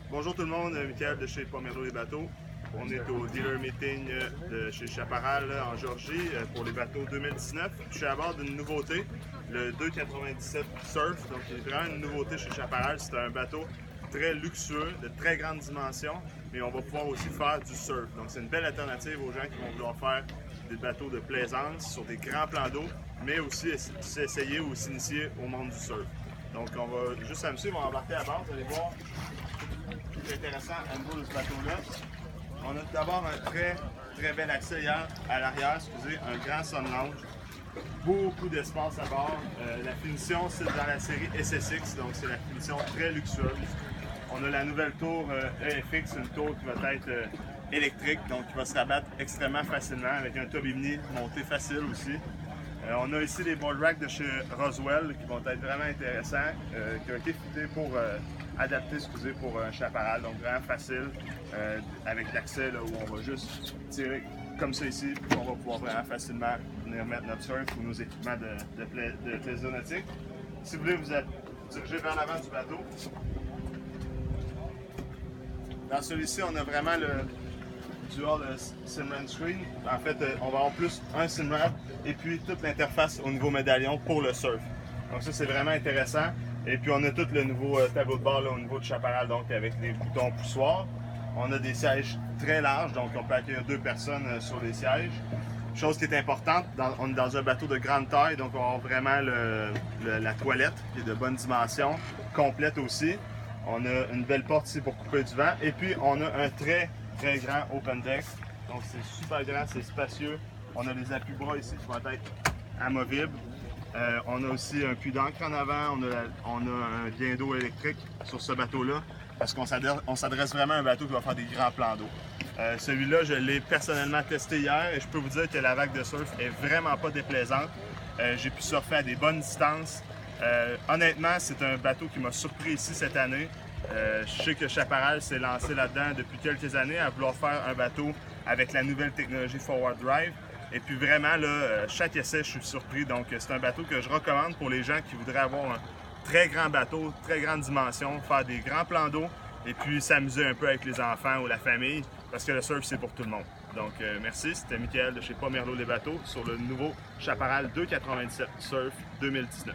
Bonjour tout le monde, Michael de chez Pomerleau les bateaux. On est au dealer meeting de chez Chaparral en Georgie pour les bateaux 2019. Je suis à bord d'une nouveauté, le 297 Surf. Donc il y a vraiment une nouveauté chez Chaparral. C'est un bateau très luxueux, de très grande dimension, mais on va pouvoir aussi faire du surf. Donc c'est une belle alternative aux gens qui vont vouloir faire des bateaux de plaisance sur des grands plans d'eau, mais aussi essayer ou s'initier au monde du surf. Donc on va juste s'amuser, on va embarquer à bord, vous allez voir. Ce qui est intéressant à niveau de ce bateau-là, on a d'abord un très bel accès à l'arrière, un grand sun lounge, beaucoup d'espace à bord. La finition, c'est dans la série SSX, donc c'est la finition très luxueuse. On a la nouvelle tour EFX, une tour qui va être électrique, donc qui va se rabattre extrêmement facilement avec un Tobimini monté facile aussi. On a ici les board racks de chez Roswell qui vont être vraiment intéressants, qui ont été fités pour adapter pour un chaparral, donc vraiment facile, avec l'accès où on va juste tirer comme ça ici, puis on va pouvoir vraiment facilement venir mettre notre surf ou nos équipements de plaisir nautique. Si vous voulez vous diriger vers l'avant du bateau, dans celui-ci, on a vraiment le dual Simrad screen. En fait, on va avoir plus un Simrad et puis toute l'interface au niveau médaillon pour le surf. Donc ça, c'est vraiment intéressant. Et puis on a tout le nouveau tableau de bord là, au niveau du chaparral, donc avec les boutons poussoirs. On a des sièges très larges, donc on peut accueillir 2 personnes sur les sièges. Chose qui est importante, on est dans un bateau de grande taille, donc on a vraiment la toilette qui est de bonne dimension, complète aussi. On a une belle porte ici pour couper du vent. Et puis on a un très grand open deck. Donc c'est super grand, c'est spacieux. On a les appuis-bras ici qui vont être amovibles. On a aussi un puits d'encre en avant. On a un bien d'eau électrique sur ce bateau-là. Parce qu'on s'adresse vraiment à un bateau qui va faire des grands plans d'eau. Celui-là, je l'ai personnellement testé hier et je peux vous dire que la vague de surf est vraiment pas déplaisante. J'ai pu surfer à des bonnes distances. Honnêtement, c'est un bateau qui m'a surpris ici cette année. Je sais que Chaparral s'est lancé là-dedans depuis quelques années à vouloir faire un bateau avec la nouvelle technologie Forward Drive. Et puis vraiment, là, chaque essai, je suis surpris. Donc, c'est un bateau que je recommande pour les gens qui voudraient avoir un très grand bateau, très grande dimension, faire des grands plans d'eau et puis s'amuser un peu avec les enfants ou la famille parce que le surf, c'est pour tout le monde. Donc, merci. C'était Michael de chez Pomerleau les bateaux sur le nouveau Chaparral 297 Surf 2019.